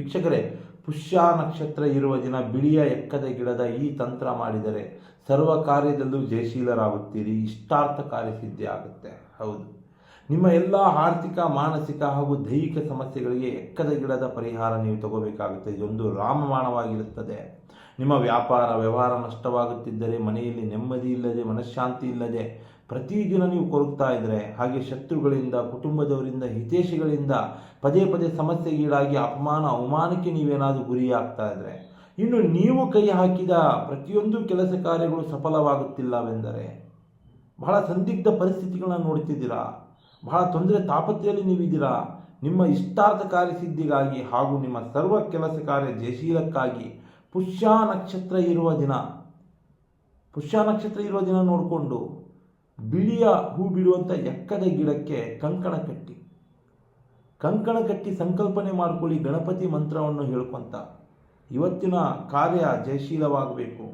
ವೀಕ್ಷಕರೇ, ಪುಷ್ಯ ನಕ್ಷತ್ರ ಇರುವ ದಿನ ಬಿಳಿಯ ಎಕ್ಕದ ಗಿಡದ ಈ ತಂತ್ರ ಮಾಡಿದರೆ ಸರ್ವ ಕಾರ್ಯದಲ್ಲೂ ಜಯಶೀಲರಾಗುತ್ತೀರಿ, ಇಷ್ಟಾರ್ಥ ಕಾರ್ಯಸಿದ್ಧಿ ಆಗುತ್ತೆ. ಹೌದು, ನಿಮ್ಮ ಎಲ್ಲ ಆರ್ಥಿಕ, ಮಾನಸಿಕ ಹಾಗೂ ದೈಹಿಕ ಸಮಸ್ಯೆಗಳಿಗೆ ಎಕ್ಕದ ಗಿಡದ ಪರಿಹಾರ ನೀವು ತಗೋಬೇಕಾಗುತ್ತೆ. ಇದೊಂದು ರಾಮಬಾಣವಾಗಿರುತ್ತದೆ. ನಿಮ್ಮ ವ್ಯಾಪಾರ ವ್ಯವಹಾರ ನಷ್ಟವಾಗುತ್ತಿದ್ದರೆ, ಮನೆಯಲ್ಲಿ ನೆಮ್ಮದಿ ಇಲ್ಲದೆ, ಮನಃಶಾಂತಿ ಇಲ್ಲದೆ ಪ್ರತಿದಿನ ನೀವು ಕೊರಗ್ತಾ ಇದ್ದರೆ, ಹಾಗೆ ಶತ್ರುಗಳಿಂದ, ಕುಟುಂಬದವರಿಂದ, ಹಿತೈಷಿಗಳಿಂದ ಪದೇ ಪದೇ ಸಮಸ್ಯೆಗೀಡಾಗಿ ಅಪಮಾನ ಅವಮಾನಕ್ಕೆ ನೀವೇನಾದರೂ ಗುರಿಯಾಗ್ತಾ ಇದ್ದರೆ, ಇನ್ನು ನೀವು ಕೈ ಹಾಕಿದ ಪ್ರತಿಯೊಂದು ಕೆಲಸ ಕಾರ್ಯಗಳು ಸಫಲವಾಗುತ್ತಿಲ್ಲವೆಂದರೆ, ಬಹಳ ಸಂದಿಗ್ಧ ಪರಿಸ್ಥಿತಿಗಳನ್ನ ನೋಡ್ತಿದ್ದೀರಾ, ಬಹಳ ತೊಂದರೆ ತಾಪತ್ರೆಯಲ್ಲಿ ನೀವಿದ್ದೀರಾ, ನಿಮ್ಮ ಇಷ್ಟಾರ್ಥ ಕಾರ್ಯಸಿದ್ಧಿಗಾಗಿ ಹಾಗೂ ನಿಮ್ಮ ಸರ್ವ ಕೆಲಸ ಕಾರ್ಯ ಜಯಶೀಲಕ್ಕಾಗಿ ಪುಷ್ಯ ನಕ್ಷತ್ರ ಇರುವ ದಿನ ನೋಡಿಕೊಂಡು ಬಿಳಿಯ ಹೂ ಬಿಡುವಂಥ ಎಕ್ಕದ ಗಿಡಕ್ಕೆ ಕಂಕಣ ಕಟ್ಟಿ ಸಂಕಲ್ಪನೆ ಮಾಡಿಕೊಳ್ಳಿ. ಗಣಪತಿ ಮಂತ್ರವನ್ನು ಹೇಳ್ಕೊಂತ ಇವತ್ತಿನ ಕಾರ್ಯ ಜಯಶೀಲವಾಗಬೇಕು.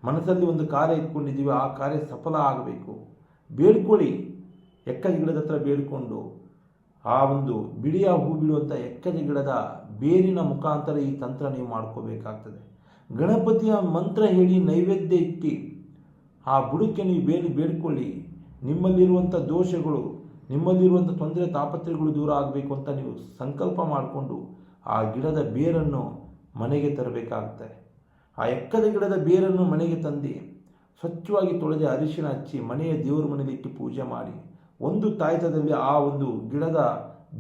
ಮನಸ್ಸಲ್ಲಿ ಒಂದು ಕಾರ್ಯ ಇಟ್ಕೊಂಡಿದ್ದೀವಿ, ಆ ಕಾರ್ಯ ಸಫಲ ಆಗಬೇಕು. ಬೇಡ್ಕೊಳ್ಳಿ, ಎಕ್ಕದ ಗಿಡದ ಹತ್ರ ಬೇಡಿಕೊಂಡು ಆ ಒಂದು ಬಿಳಿಯ ಹೂ ಬಿಡುವಂಥ ಎಕ್ಕದ ಗಿಡದ ಬೇರಿನ ಮುಖಾಂತರ ಈ ತಂತ್ರ ನೀವು ಮಾಡ್ಕೋಬೇಕಾಗ್ತದೆ. ಗಣಪತಿಯ ಮಂತ್ರ ಹೇಳಿ ನೈವೇದ್ಯ ಇಟ್ಟು ಆ ಬುಡಕ್ಕೆ ನೀವು ಬೇಡ್ಕೊಳ್ಳಿ. ನಿಮ್ಮಲ್ಲಿರುವಂಥ ದೋಷಗಳು, ನಿಮ್ಮಲ್ಲಿರುವಂಥ ತೊಂದರೆ ತಾಪತ್ರೆಗಳು ದೂರ ಆಗಬೇಕು ಅಂತ ನೀವು ಸಂಕಲ್ಪ ಮಾಡಿಕೊಂಡು ಆ ಗಿಡದ ಬೇರನ್ನು ಮನೆಗೆ ತರಬೇಕಾಗುತ್ತೆ. ಆ ಎಕ್ಕದ ಗಿಡದ ಬೇರನ್ನು ಮನೆಗೆ ತಂದು ಸ್ವಚ್ಛವಾಗಿ ತೊಳೆದು ಅರಿಶಿಣ ಹಚ್ಚಿ ಮನೆಯ ದೇವರ ಮನೆಯಲ್ಲಿ ಇಟ್ಟು ಪೂಜೆ ಮಾಡಿ, ಒಂದು ತಾಯ್ತದಲ್ಲಿ ಆ ಒಂದು ಗಿಡದ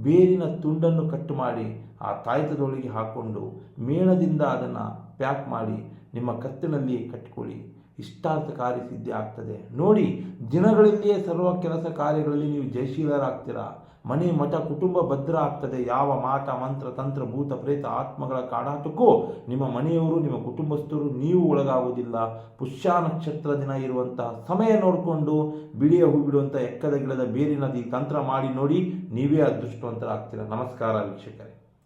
ಬೇರಿನ ತುಂಡನ್ನು ಕಟ್ ಮಾಡಿ ಆ ತಾಯ್ತದೊಳಗೆ ಹಾಕ್ಕೊಂಡು ಮೇಣದಿಂದ ಅದನ್ನು ಪ್ಯಾಕ್ ಮಾಡಿ ನಿಮ್ಮ ಕತ್ತಿನಲ್ಲಿ ಕಟ್ಟಿಕೊಳ್ಳಿ. ಇಷ್ಟಾರ್ಥ ಕಾರ್ಯಸಿದ್ಧಿ ಆಗ್ತದೆ. ನೋಡಿ, ದಿನಗಳಲ್ಲಿಯೇ ಸರ್ವ ಕೆಲಸ ಕಾರ್ಯಗಳಲ್ಲಿ ನೀವು ಜಯಶೀಲರಾಗ್ತೀರಾ. ಮನೆ ಮಠ ಕುಟುಂಬ ಭದ್ರ ಆಗ್ತದೆ. ಯಾವ ಮಾಟ ಮಂತ್ರ ತಂತ್ರ ಭೂತ ಪ್ರೇತ ಆತ್ಮಗಳ ಕಾಡಾಟಕ್ಕೂ ನಿಮ್ಮ ಮನೆಯವರು, ನಿಮ್ಮ ಕುಟುಂಬಸ್ಥರು, ನೀವು ಒಳಗಾಗುವುದಿಲ್ಲ. ಪುಷ್ಯ ನಕ್ಷತ್ರ ದಿನ ಇರುವಂತಹ ಸಮಯ ನೋಡಿಕೊಂಡು ಬಿಳಿಯ ಹೂ ಬಿಡುವಂಥ ಎಕ್ಕದ ಗಿಡದ ಬೇರಿನ ಈ ತಂತ್ರ ಮಾಡಿ ನೋಡಿ, ನೀವೇ ಅದೃಷ್ಟವಂತರಾಗ್ತೀರಾ. ನಮಸ್ಕಾರ ವೀಕ್ಷಕರೇ.